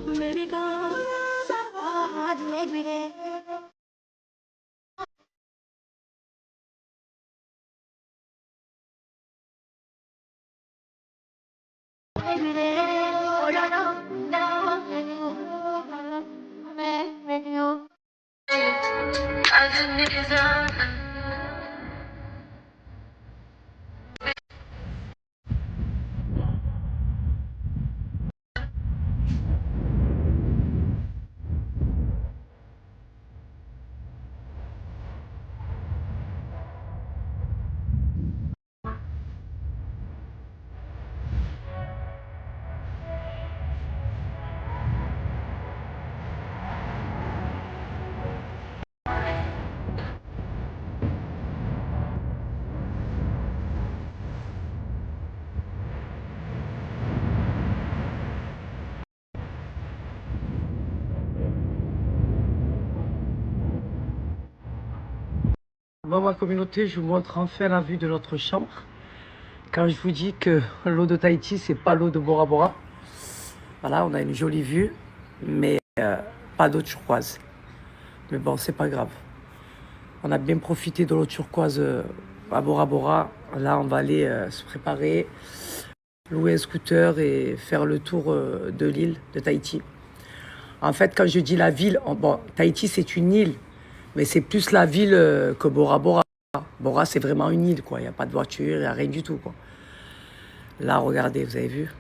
Baby girl, maybe. Bon, ma communauté, je vous montre enfin la vue de notre chambre. Quand je vous dis que l'eau de Tahiti, c'est pas l'eau de Bora Bora. Voilà, on a une jolie vue, mais pas d'eau turquoise. Mais bon, c'est pas grave. On a bien profité de l'eau turquoise à Bora Bora. Là, on va aller se préparer, louer un scooter et faire le tour de l'île de Tahiti. En fait, quand je dis la ville, bon, Tahiti, c'est une île, mais c'est plus la ville que Bora Bora. Bora, c'est vraiment une île, quoi. Il n'y a pas de voiture, il n'y a rien du tout, quoi. Là, regardez, vous avez vu?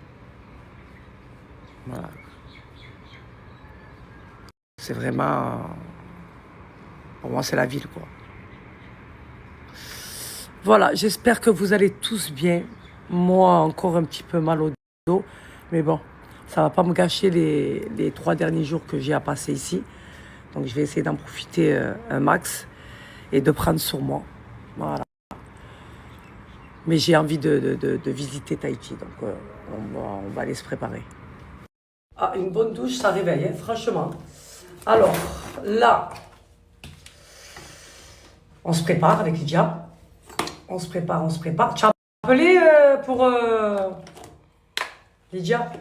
Voilà. C'est vraiment... Pour moi, c'est la ville, quoi. Voilà, j'espère que vous allez tous bien. Moi, encore un petit peu mal au dos. Mais bon, ça va pas me gâcher les 3 derniers jours que j'ai à passer ici. Donc, je vais essayer d'en profiter un max et de prendre sur moi. Voilà. Mais j'ai envie de visiter Tahiti. Donc, on va aller se préparer. Ah, une bonne douche, ça réveille, hein, franchement. Alors, là, on se prépare avec Lydia. On se prépare, on se prépare. Tu as appelé pour Lydia?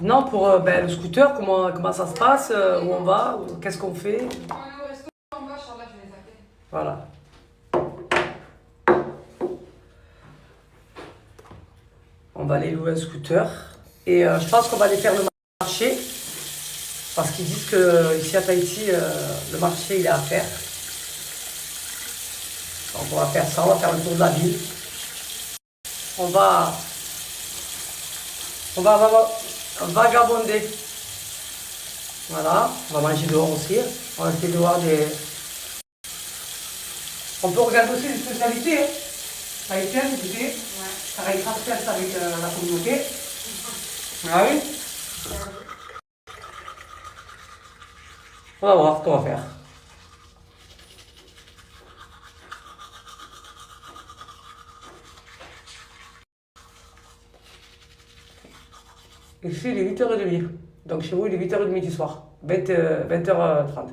Non, pour le scooter, comment ça se passe, où on va, qu'est-ce qu'on fait? Voilà. On va aller louer un scooter. Et je pense qu'on va aller faire le marché. Parce qu'ils disent que ici à Tahiti, le marché il est à faire. Donc on va faire ça, on va faire le tour de la ville. On va, on va vagabonder. Voilà, on va manger dehors aussi. On va acheter dehors des... On peut regarder aussi les spécialités. Hein. Tahitiennes, écoutez. Ouais. Pareil, transperce avec la communauté. Ah oui. On va voir ce qu'on va faire. Ici, il est 8h30. Donc chez vous, il est 8h30 du soir. 20h30.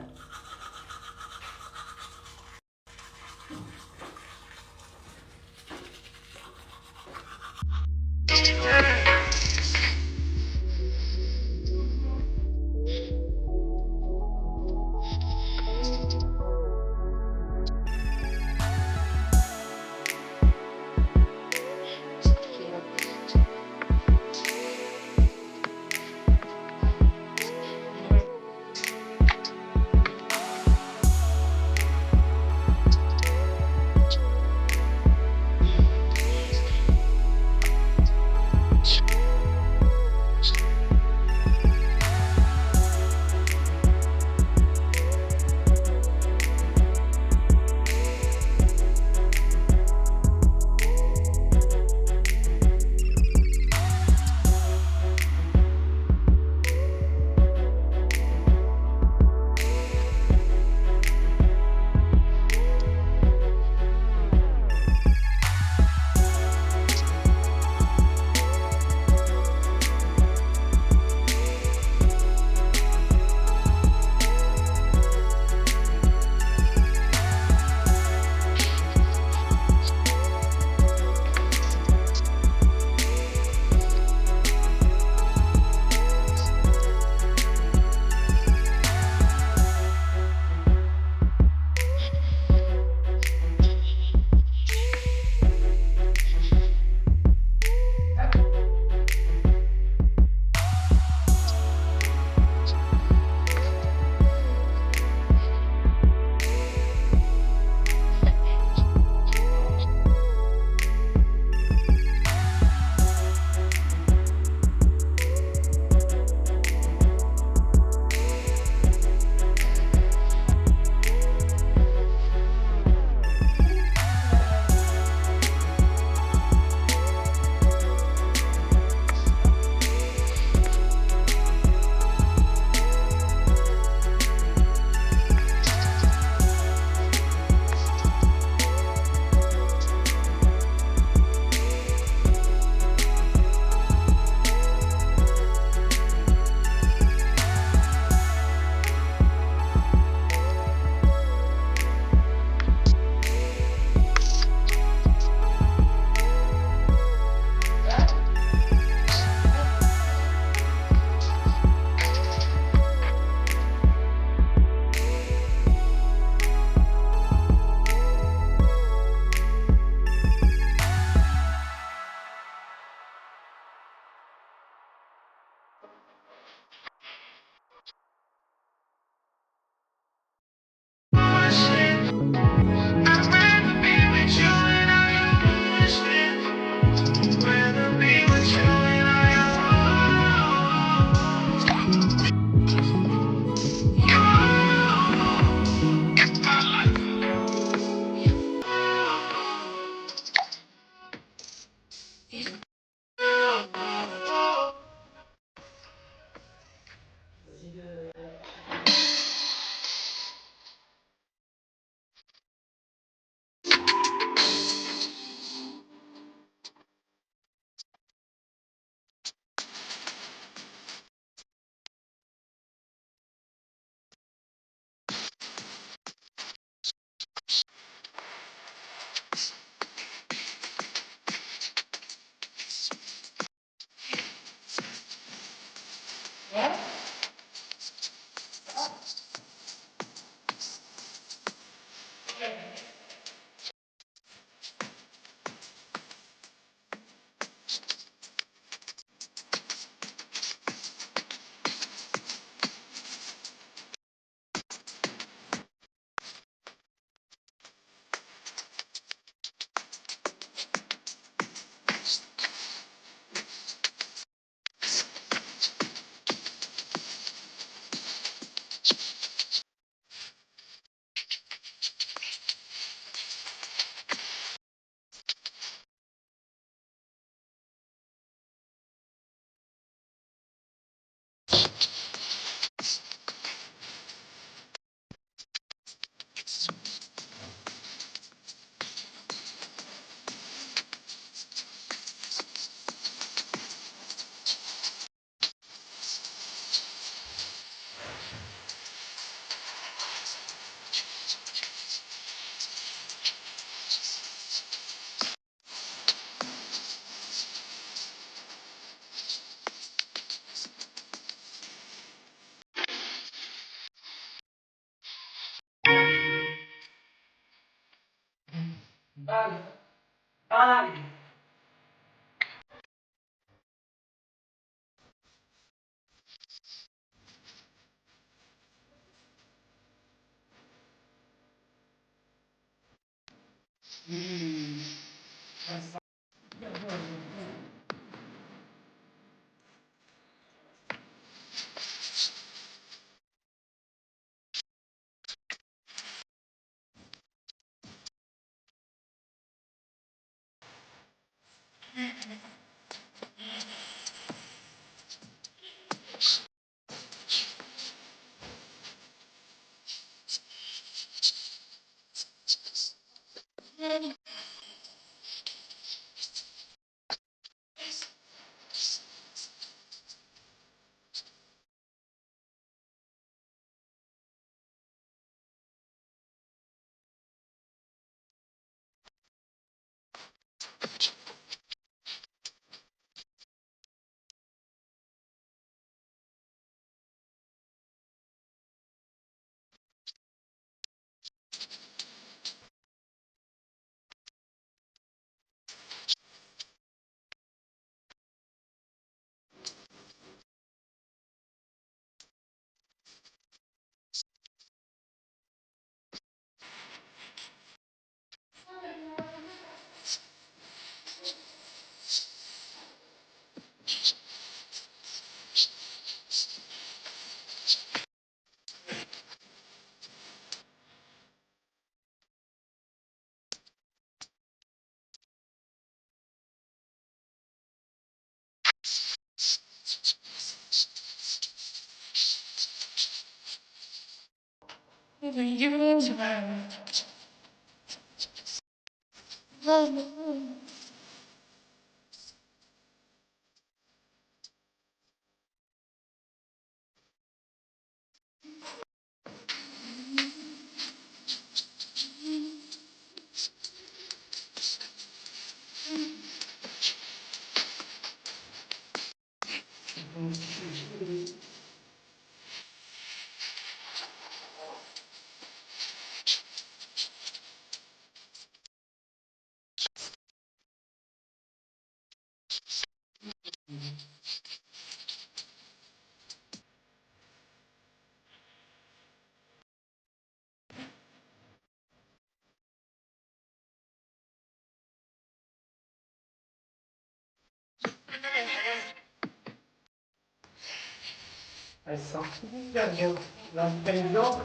Elle sent super bien. La présidente.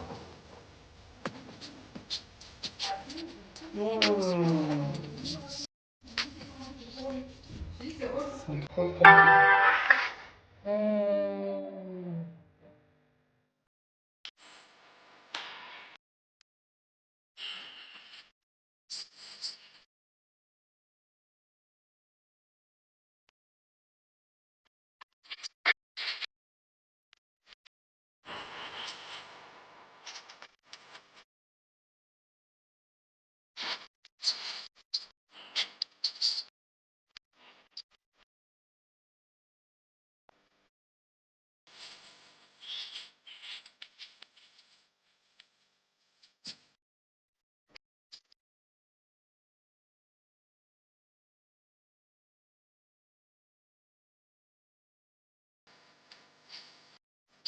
C'est trop bon.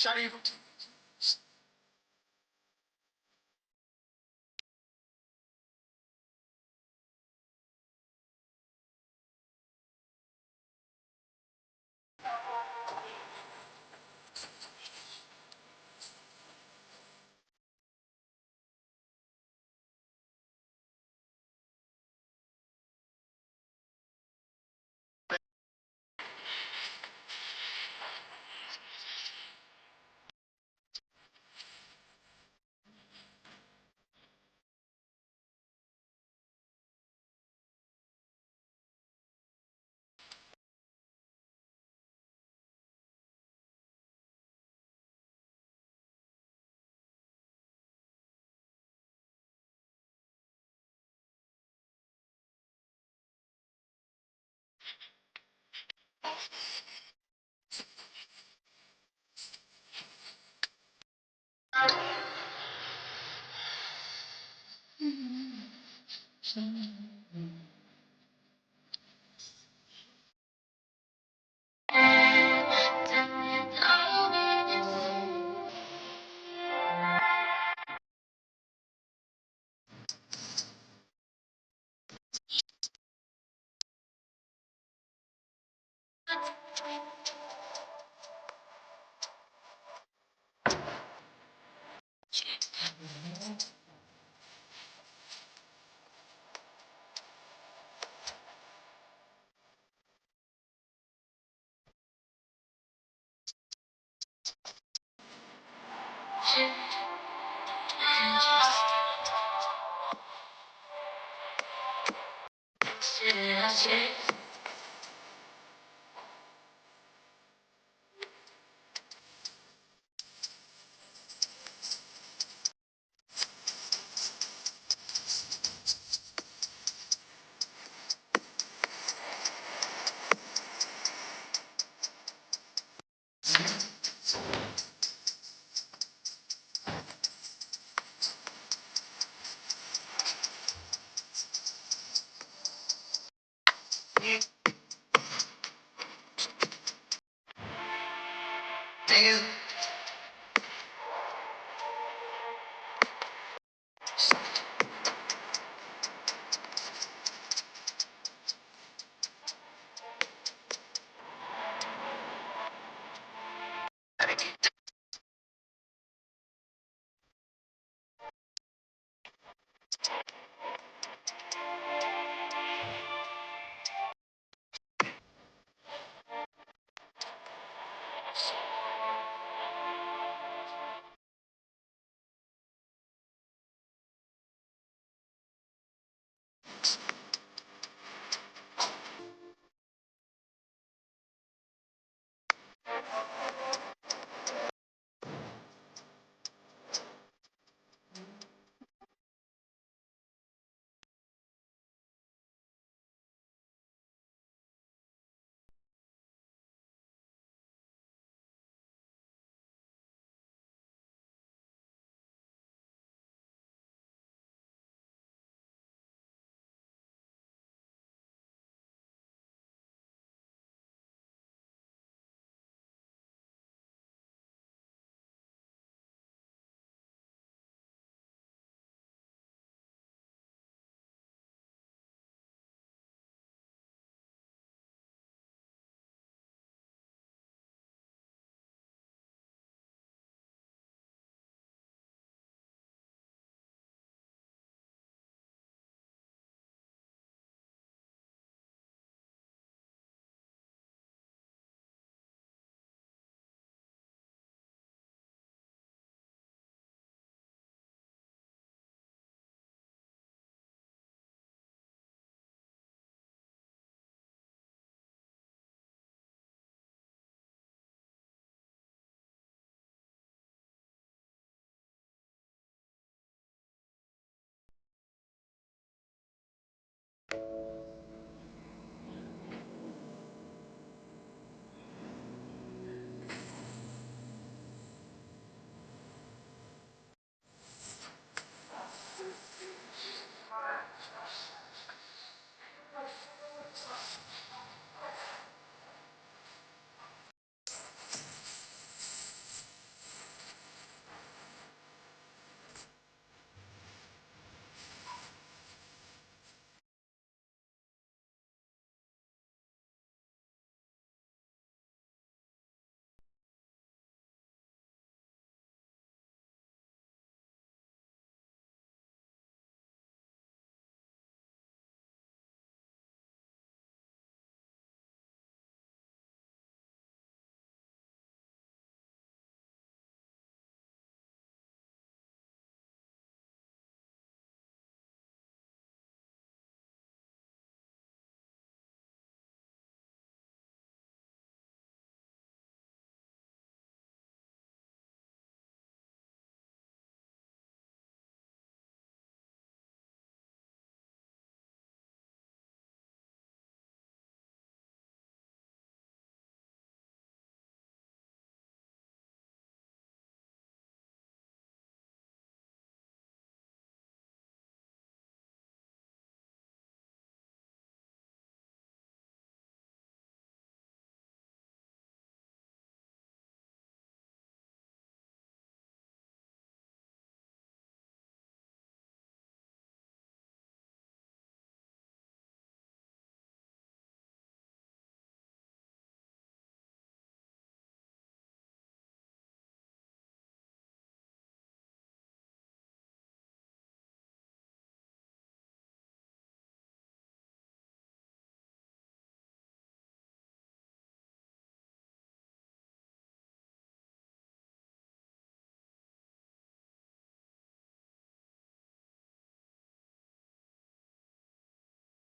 J'arrive.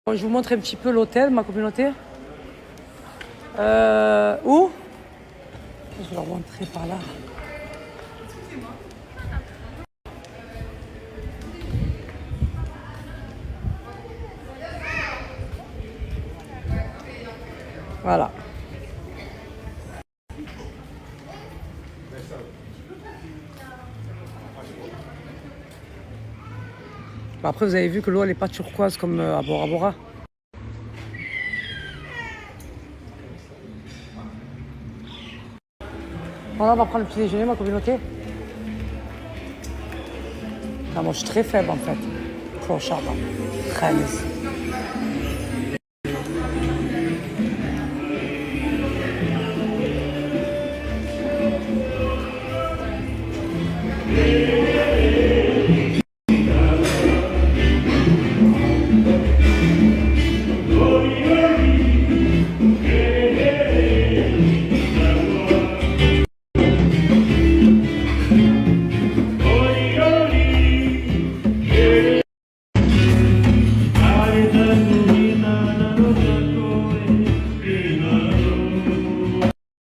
Bon, je vous montre un petit peu l'hôtel, ma communauté. Où? Je vais leur montrer par là. Voilà. Après, vous avez vu que l'eau, elle n'est pas turquoise comme à Bora Bora. Voilà, on va prendre le petit déjeuner, ma communauté. Ah, moi, je suis très faible, en fait. Pour charbon. Très laisse.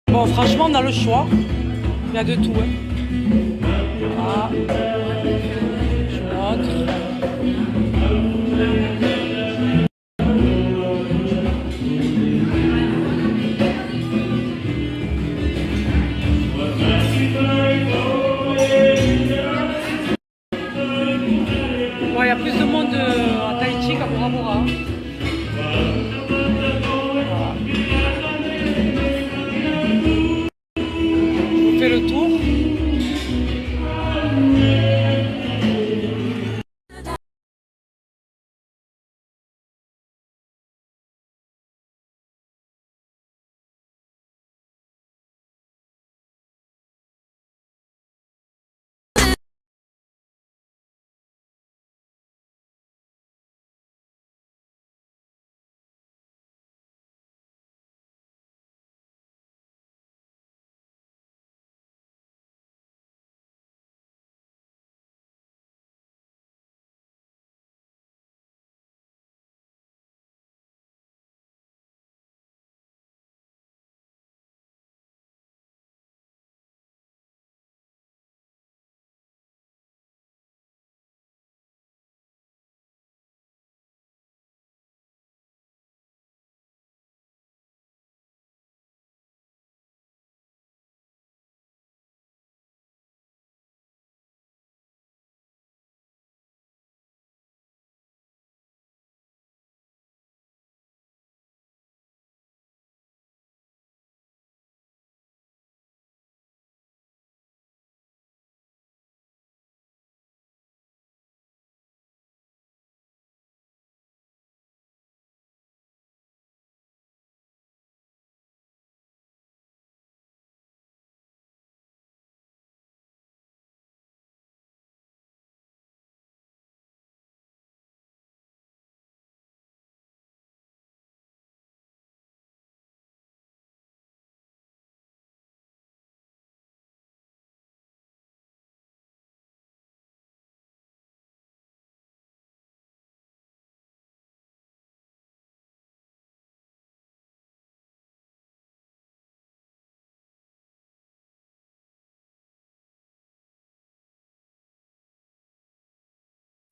Bon, franchement, on a le choix. Il y a de tout. Hein. Voilà. Je montre. Ouais, il y a plus de monde à Tahiti qu'à Bora Bora. Voilà. Je vous fais le tour.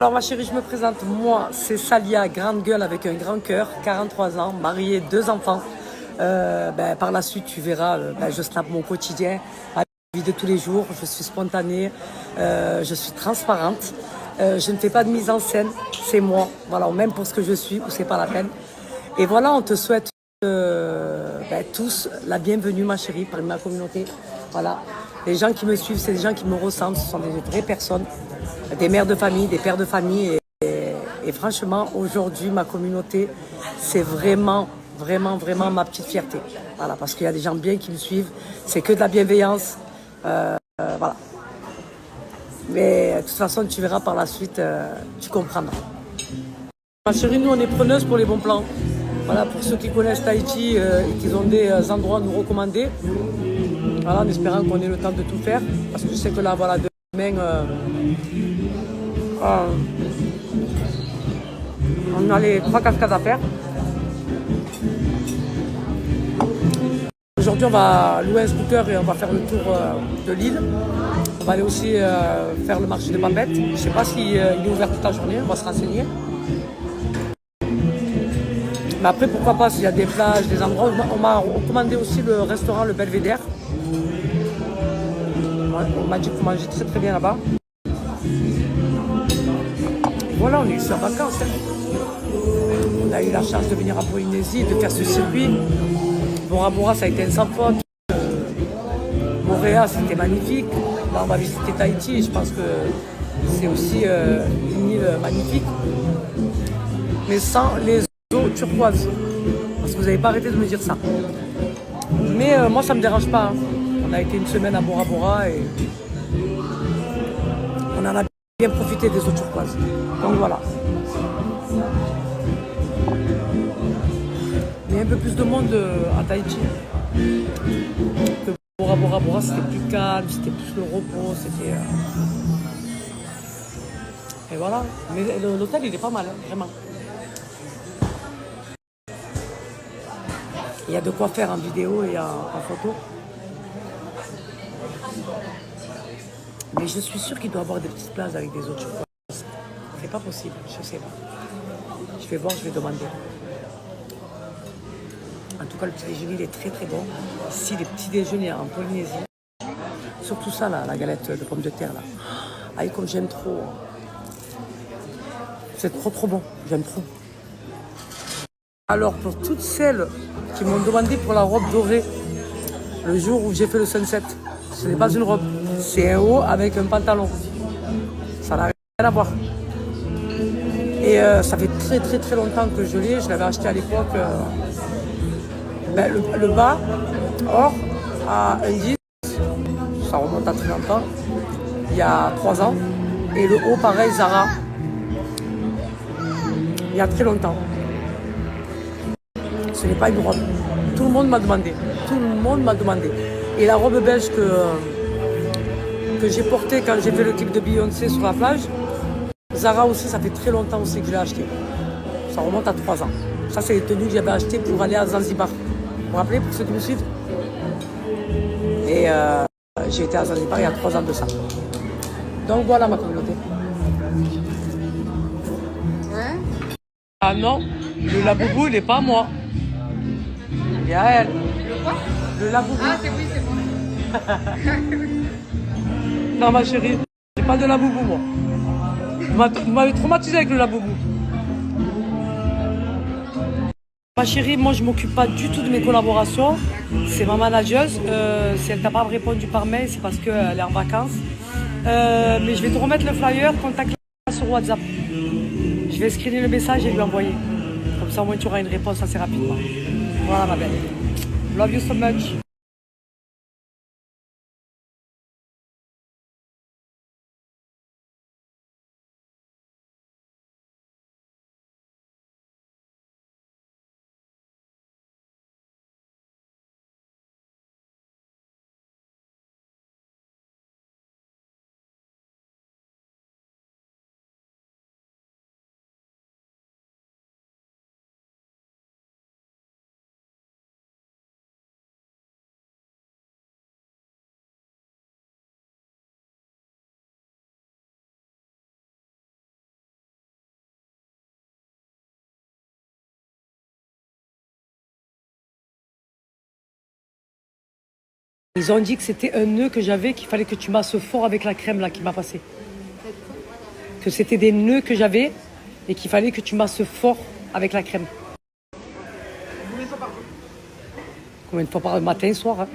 Alors ma chérie, je me présente, moi c'est Salia, grande gueule avec un grand cœur, 43 ans, mariée, 2 enfants. Par la suite tu verras, je snappe mon quotidien, la vie de tous les jours, je suis spontanée, je suis transparente, je ne fais pas de mise en scène, c'est moi, voilà, même pour ce que je suis, ou c'est pas la peine. Et voilà, on te souhaite tous la bienvenue ma chérie, parmi ma communauté, voilà. Les gens qui me suivent, c'est des gens qui me ressentent, ce sont des vraies personnes, des mères de famille, des pères de famille. Et franchement, aujourd'hui, ma communauté, c'est vraiment ma petite fierté. Voilà, parce qu'il y a des gens bien qui me suivent, c'est que de la bienveillance. Voilà. Mais de toute façon, tu verras par la suite, tu comprendras. Ma chérie, nous, on est preneuses pour les bons plans. Voilà, pour ceux qui connaissent Tahiti et qui ont des endroits à nous recommander. Voilà, en espérant qu'on ait le temps de tout faire. Parce que je sais que là, voilà, demain, on a les 3 cascades à faire. Aujourd'hui, on va louer un scooter et on va faire le tour de l'île. On va aller aussi faire le marché de Bambette. Je ne sais pas s'il est ouvert toute la journée, on va se renseigner. Mais après, pourquoi pas, s'il y a des plages, des endroits. On m'a recommandé aussi le restaurant Le Belvédère. On m'a dit qu'on mangeait très très bien là-bas. Voilà, on est ici en vacances. On a eu la chance de venir à Polynésie, de faire ce circuit. Bora Bora, ça a été un sans faute. Montréal, c'était magnifique. Là, on va visiter Tahiti. Je pense que c'est aussi une île magnifique. Mais sans les eaux turquoises. Parce que vous n'avez pas arrêté de me dire ça. Mais moi, ça ne me dérange pas. Hein. On a été une semaine à Bora Bora et on en a bien profité des eaux turquoises. Donc voilà. Il y a un peu plus de monde à Tahiti. Que Bora Bora Bora, c'était plus calme, c'était plus le repos, c'était... Et voilà. Mais l'hôtel, il est pas mal, hein, vraiment. Il y a de quoi faire en vidéo et en photo. Mais je suis sûre qu'il doit y avoir des petites places avec des autres choses. C'est pas possible, je sais pas. Je vais voir, je vais demander. En tout cas, le petit déjeuner, il est très très bon. Ici, les petits déjeuners en Polynésie. Surtout ça, là, la galette de pommes de terre, là. Aïe, comme j'aime trop. C'est trop trop bon, j'aime trop. Alors, pour toutes celles qui m'ont demandé pour la robe dorée, le jour où j'ai fait le sunset, ce n'est pas une robe, c'est un haut avec un pantalon. Ça n'a rien à voir. Et ça fait très très très longtemps que je l'ai. Je l'avais acheté à l'époque. Le bas, or, à un 10, ça remonte à très longtemps, il y a 3 ans. Et le haut, pareil, Zara, il y a très longtemps. Ce n'est pas une robe. Tout le monde m'a demandé. Tout le monde m'a demandé. Et la robe beige que j'ai portée quand j'ai fait le clip de Beyoncé sur la plage, Zara aussi, ça fait très longtemps aussi que je l'ai acheté. Ça remonte à 3 ans. Ça, c'est les tenues que j'avais achetées pour aller à Zanzibar. Vous vous rappelez, pour ceux qui me suivent? Et j'ai été à Zanzibar il y a 3 ans de ça. Donc voilà ma communauté. Ouais. Ah non, le laboubou, il n'est pas à moi. Il est à elle. Le quoi? Le laboubou. Ah, c'est oui, c'est moi. Non, ma chérie, j'ai pas de laboubou, moi. Vous m'avez traumatisé avec le laboubou. Ma chérie, moi, je m'occupe pas du tout de mes collaborations. C'est ma manageuse. Si elle t'a pas répondu par mail, c'est parce qu'elle est en vacances. Mais je vais te remettre le flyer, contacte-la sur WhatsApp. Je vais screener le message et lui envoyer. Comme ça, au moins, tu auras une réponse assez rapidement. Voilà, ma belle. Love you so much. Ils ont dit que c'était un nœud que j'avais, qu'il fallait que tu masses fort avec la crème là qui m'a passé. Que c'était des nœuds que j'avais et qu'il fallait que tu masses fort avec la crème. Combien de fois par jour? Combien de fois par matin et soir, hein?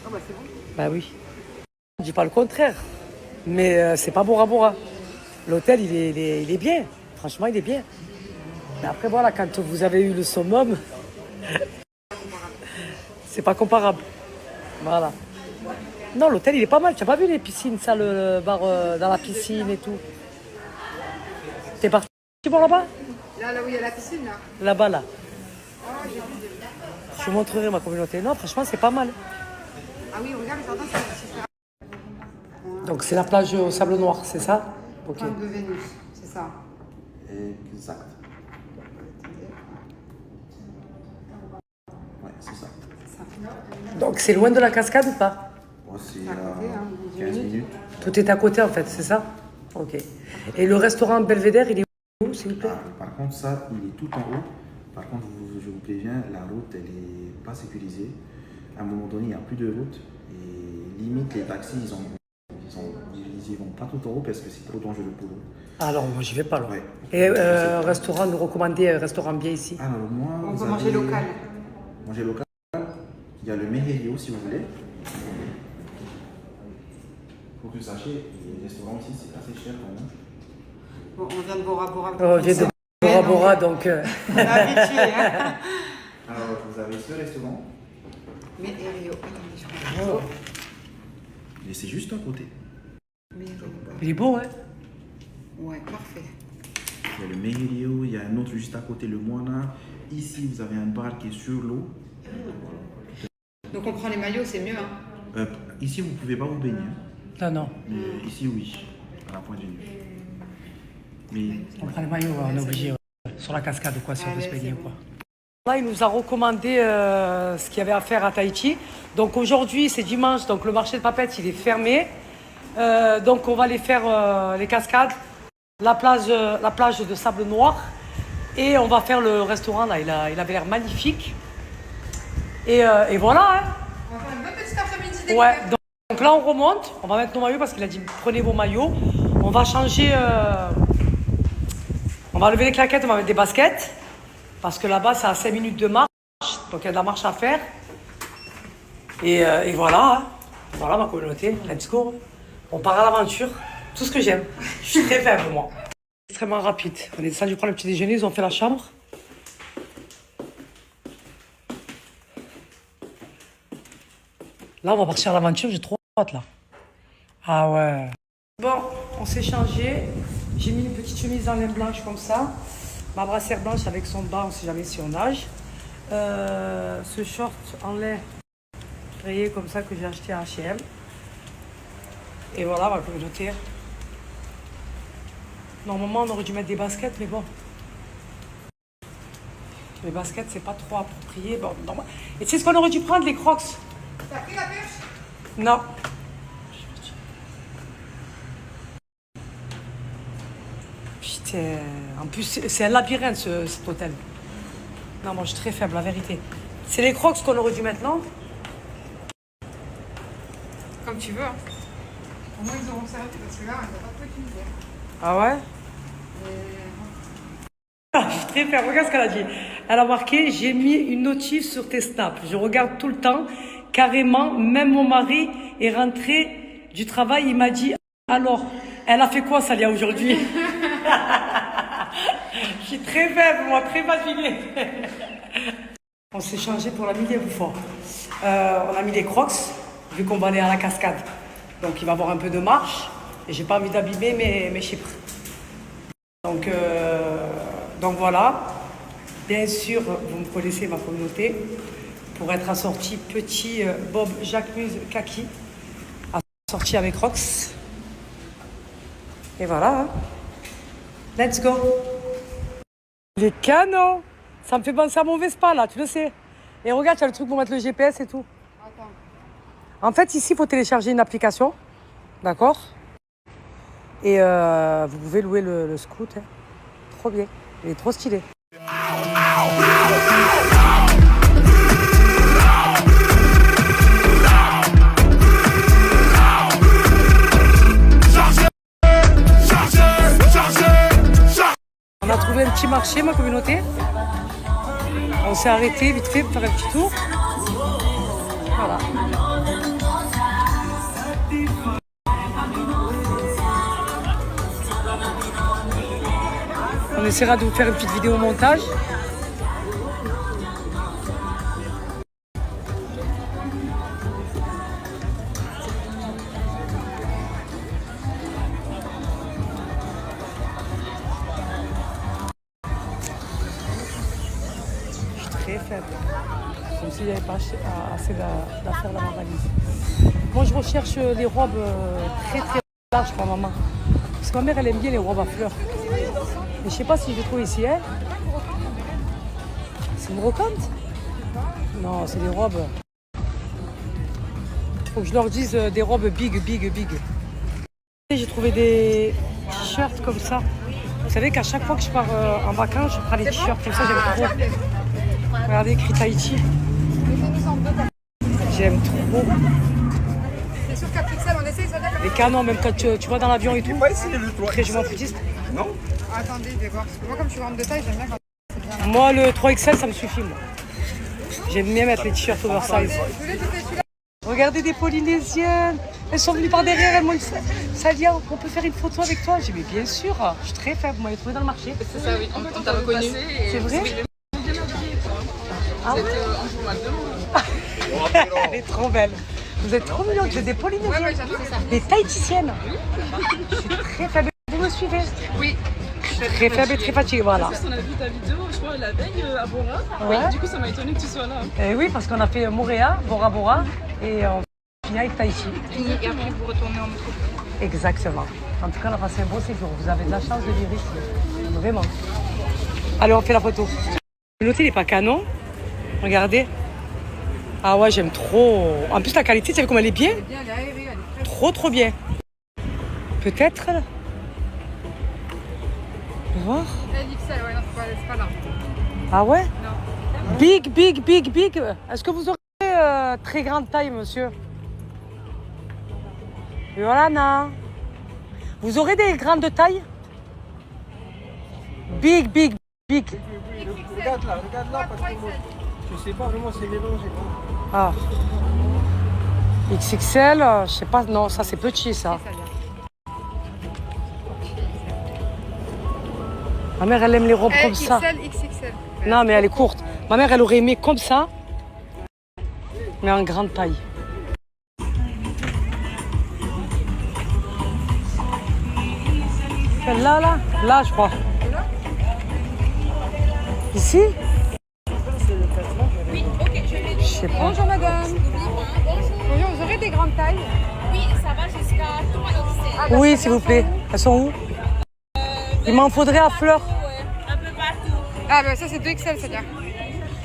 Ah bah c'est bon. Bah oui. Je dis pas le contraire. Mais c'est pas Bora Bora. L'hôtel, il est bien. Franchement, il est bien. Mais après, voilà, quand vous avez eu le summum, c'est pas comparable. Voilà. Non, l'hôtel, il est pas mal. Tu n'as pas vu les piscines, ça, le bar dans la piscine et tout? T'es parti voir là-bas? Là où il y a la piscine, là. Là-bas, là. Ah, j'ai vu. Je vous montrerai ma communauté. Non, franchement, c'est pas mal. Ah oui, regarde, pardon, c'est Donc, c'est la plage au sable noir, c'est ça? Ok. Pointe de Vénus, c'est ça. Exact. Ouais, c'est ça. Donc, c'est loin de la cascade ou pas? Moi, c'est à côté, hein, 15 minutes. Tout est à côté, en fait, c'est ça? Ok. Et le restaurant Belvédère, il est où, s'il vous plaît? Par contre, ça, il est tout en haut. Par contre, je vous préviens, la route, elle n'est pas sécurisée. À un moment donné, il n'y a plus de route. Et limite, les taxis, ils vont pas tout en haut parce que c'est trop dangereux pour eux. Alors, moi, j'y vais pas, là. Ouais. Et restaurant, nous recommander un restaurant bien ici? Alors, moi, On vous peut manger avez- local. Manger local. Il y a le Mehelio, si vous voulez. Faut que vous sachiez, les restaurants ici, c'est assez cher quand même. Bon, on vient de Bora Bora. Oh, on vient de Bora Bora, donc... On est habitué, hein. Alors, vous avez ce restaurant, Mais Rio, attendez, je prends. et c'est juste à côté. Mais Il est beau, hein? ouais, parfait. Il y a le Merio, il y a un autre juste à côté, le Moana. Ici, vous avez un bar qui est sur l'eau. Donc on prend les maillots, c'est mieux, hein. Ici, vous ne pouvez pas vous baigner. Non, non. Mais ici, oui, à la pointe du nez. Mais On prend les maillots, on est obligé. Ouais. Sur la cascade ou quoi, si on veut se baigner c'est ou quoi. Là, il nous a recommandé ce qu'il y avait à faire à Tahiti. Donc aujourd'hui, c'est dimanche, donc le marché de Papeete, il est fermé. Donc on va aller faire les cascades, la plage de sable noir. Et on va faire le restaurant, là, il avait l'air magnifique. Et voilà, hein. On va faire une bonne petite après-midi. Ouais, donc là on remonte, on va mettre nos maillots parce qu'il a dit prenez vos maillots. On va changer, on va lever les claquettes, on va mettre des baskets. Parce que là-bas c'est à 5 minutes de marche, donc il y a de la marche à faire. Et voilà, hein. Voilà ma communauté, let's go. On part à l'aventure, tout ce que j'aime. Je suis très faible moi. Extrêmement rapide. On est descendu prendre le petit déjeuner, ils ont fait la chambre. Là, on va partir à l'aventure, j'ai trop hâte là. Ah ouais. Bon, on s'est changé. J'ai mis une petite chemise en laine blanche comme ça. Ma brassière blanche avec son bas, on ne sait jamais si on nage. Ce short en lait rayé comme ça que j'ai acheté à H&M. Et voilà, ma communauté. Normalement, on aurait dû mettre des baskets, mais bon. Les baskets, c'est pas trop approprié. Bon, normal. Et tu sais ce qu'on aurait dû prendre, les Crocs? T'as pris la pêche? Non. Putain. En plus, c'est un labyrinthe, cet hôtel. Non, moi, je suis très faible, la vérité. C'est les Crocs qu'on aurait dû mettre, non? Comme tu veux, hein. Au moins, ils auront servi parce que là, on n'a pas trop utilisé. Ah ouais? Je suis très faible. Regarde ce qu'elle a dit. Elle a marqué « J'ai mis une notif sur tes snaps. Je regarde tout le temps. Carrément, même mon mari est rentré du travail. Il m'a dit « Alors, elle a fait quoi, Salia, aujourd'hui ?» Je suis très faible, moi, très fatiguée. On s'est changé pour la midi et fort. On a mis les Crocs, vu qu'on va aller à la cascade. Donc, il va y avoir un peu de marche. Et j'ai pas envie d'abîmer mes chypres. Donc voilà. Bien sûr, vous me connaissez, ma communauté. Pour être assorti petit Bob Jacquemus Kaki. Assorti avec Crocs. Et voilà. Hein. Let's go. Les canons. Ça me fait penser à mon Vespa, là, tu le sais. Et regarde, tu as le truc pour mettre le GPS et tout. Attends. En fait, ici, il faut télécharger une application. D'accord? Et vous pouvez louer le scoot. Hein. Trop bien. Il est trop stylé. On a trouvé un petit marché, ma communauté. On s'est arrêté vite fait pour faire un petit tour. Voilà. On essaiera de vous faire une petite vidéo montage. Je suis très faible. Comme si j'avais pas assez d'affaires dans ma valise. Moi, je recherche des robes très très larges pour ma maman. Parce que ma mère, elle aime bien les robes à fleurs. Mais je sais pas si je les trouve ici, hein. C'est une brocante? Non, c'est des robes. Faut que je leur dise des robes big. J'ai trouvé des t-shirts comme ça. Vous savez qu'à chaque fois que je pars en vacances, je prends des t-shirts comme ça, j'aime trop. Regardez, écrit Tahiti. J'aime trop. C'est sûr qu'à Pixel, on essaye ça d'accord. Les canons, même quand tu vas dans l'avion et tout. Après, je m'en foutiste. non? Attendez, je vais voir. Parce que moi, comme je suis grande de taille, j'aime bien quand c'est bien. Moi, le 3XL, ça me suffit, moi. J'aime bien mettre les t-shirts oversize. Je voulais tester celui-là. Regardez des Polynésiennes. Elles sont venues par derrière, elles m'ont dit Salia, on peut faire une photo avec toi? J'ai dit mais bien sûr, je suis très faible, vous m'avez trouvé dans le marché. C'est ça, oui. On t'a reconnu. C'est vrai? Bien habillé, quoi. Ah Vous ouais? êtes en journal de monde. Elle est trop belle. Vous êtes trop mignons, vous êtes des Polynésiennes. Ouais, j'adore ça. Des Tahitiennes. Je suis très faible. Vous me suivez? Oui. Je suis très faible et très fatiguée, voilà. En plus, on a vu ta vidéo, je crois, la veille à Bora. Ouais. Du coup, ça m'a étonné que tu sois là. Et oui, parce qu'on a fait Moréa, Bora Bora, et on finit avec Tahiti. Et après, vous retournez en métropole. Exactement. En tout cas, on a passé un beau séjour. Vous avez de la chance de vivre ici. Vraiment. Allez, on fait la photo. L'hôtel n'est pas canon. Regardez. Ah ouais, j'aime trop. En plus, la qualité, tu sais comme elle est bien? Elle est bien, elle est aérée, elle est très Trop, trop bien. Peut-être là. On va voir. LXL, ouais, non, c'est pas là. Ah ouais? Non. Big, big, big, big. Est-ce que vous aurez très grande taille, monsieur? Yolana. Vous aurez des grandes tailles? Big, big, big. Regarde là, parce que moi, je sais pas vraiment c'est mélangé. Ah. XXL, je sais pas, non, ça c'est petit ça. Ma mère, elle aime les robes comme ça. XXL. Non, mais elle est courte. Ma mère, elle aurait aimé comme ça, mais en grande taille. Celle-là, là, je crois. Ici? Oui, ok, je vais Je sais pas. Bonjour madame. Bonjour. Bonjour, vous aurez des grandes tailles? Oui, ça va jusqu'à 3XL. Oui, s'il vous plaît. Elles sont où? Il m'en faudrait à fleurs. Un peu partout. Ah bah ça c'est 2XL, c'est-à-dire.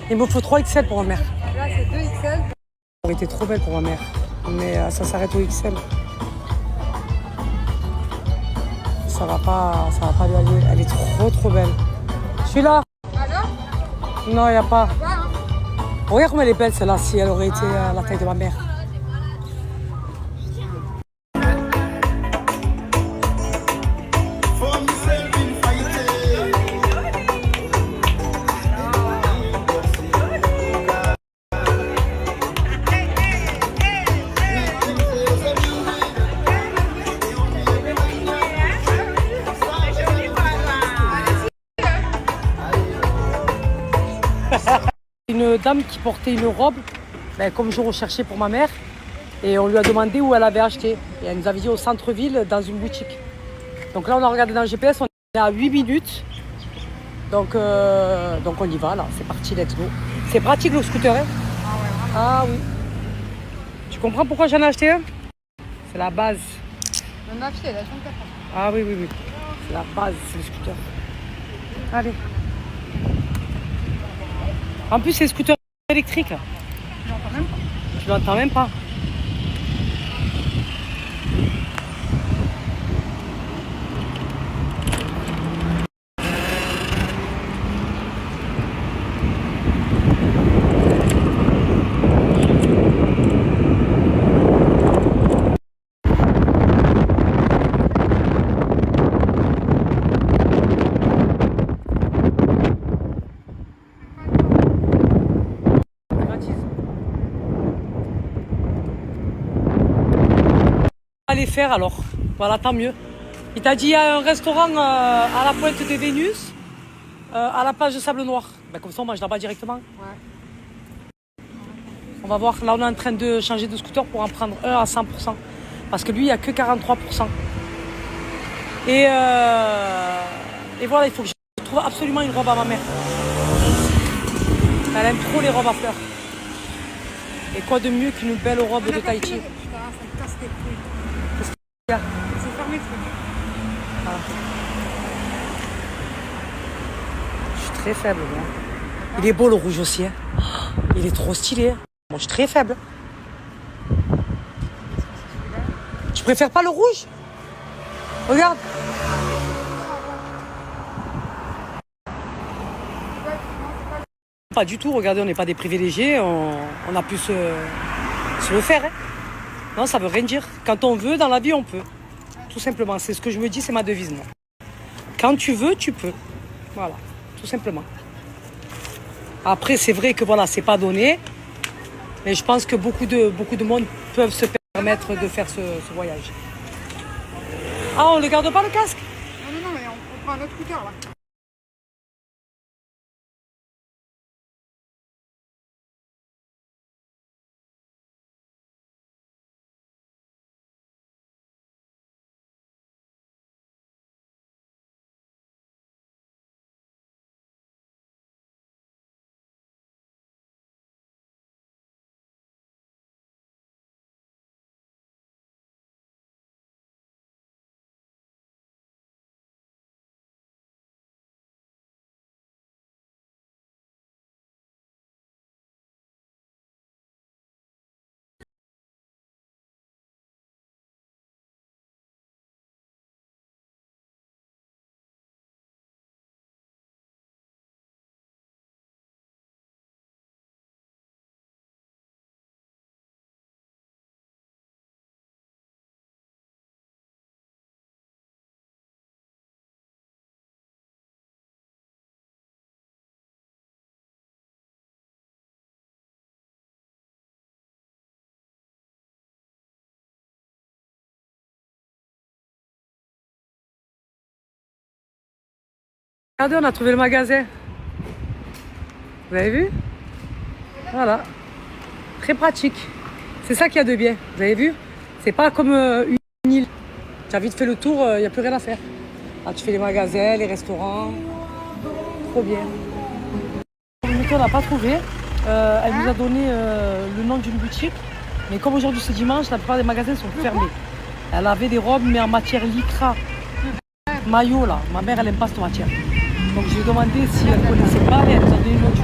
Il me faut 3 XL pour ma mère. Là c'est 2XL. Elle aurait été trop belle pour ma mère. Mais ça s'arrête au XL. Ça va pas lui aller. Elle est trop trop belle. Celui-là? Alors? Non, il n'y a pas. Voilà, hein. Regarde comme elle est belle celle-là, si elle aurait été à la taille de ma mère. Une dame qui portait une robe, comme je recherchais pour ma mère, et on lui a demandé où elle avait acheté. Et elle nous avait dit au centre-ville, dans une boutique. Donc là, on a regardé dans le GPS, on est à 8 minutes. Donc on y va, là, c'est parti, let's go. C'est pratique le scooter, hein? Ah oui. Tu comprends pourquoi j'en ai acheté un? C'est la base. Ma fille, elle a 34 ans. Ah oui, oui, oui. C'est la base, c'est le scooter. Allez. En plus, c'est scooter électrique. Je l'entends même pas. Tu l'entends même pas. Aller faire alors, voilà, tant mieux. Il t'a dit il y a un restaurant à la pointe de Vénus, à la plage de Sable Noir. Comme ça on mange là-bas directement. Ouais. On va voir, là on est en train de changer de scooter pour en prendre un à 100%. Parce que lui il n'y a que 43%. Et voilà, il faut que je trouve absolument une robe à ma mère. Elle aime trop les robes à fleurs. Et quoi de mieux qu'une belle robe de Tahiti? Putain, ça me casse les couilles. Regarde. C'est fermé le truc. Je suis très faible, moi. Il est beau le rouge aussi. Hein. Oh, il est trop stylé. Moi, je suis très faible. Tu préfères pas le rouge? Regarde. Pas du tout. Regardez, on n'est pas des privilégiés. On a pu se le faire. Hein. Non, ça veut rien dire. Quand on veut, dans la vie, on peut. Tout simplement. C'est ce que je me dis, c'est ma devise, moi. Quand tu veux, tu peux. Voilà, tout simplement. Après, c'est vrai que voilà, c'est pas donné. Mais je pense que beaucoup de monde peuvent se permettre de faire ce voyage. Ah, on ne garde pas le casque? Non, mais on prend un autre scooter là. Regardez, on a trouvé le magasin. Vous avez vu? Voilà. Très pratique. C'est ça qu'il y a de bien. Vous avez vu? C'est pas comme une île. Tu as vite fait le tour, il n'y a plus rien à faire. Là, tu fais les magasins, les restaurants. Trop bien. On n'a pas trouvé. Elle nous a donné le nom d'une boutique. Mais comme aujourd'hui c'est dimanche, la plupart des magasins sont fermés. Elle avait des robes, mais en matière lycra. Maillot, là. Ma mère, elle n'aime pas cette matière. Donc je lui ai demandé si elle ne connaissait pas et elle nous a donné le nom d'une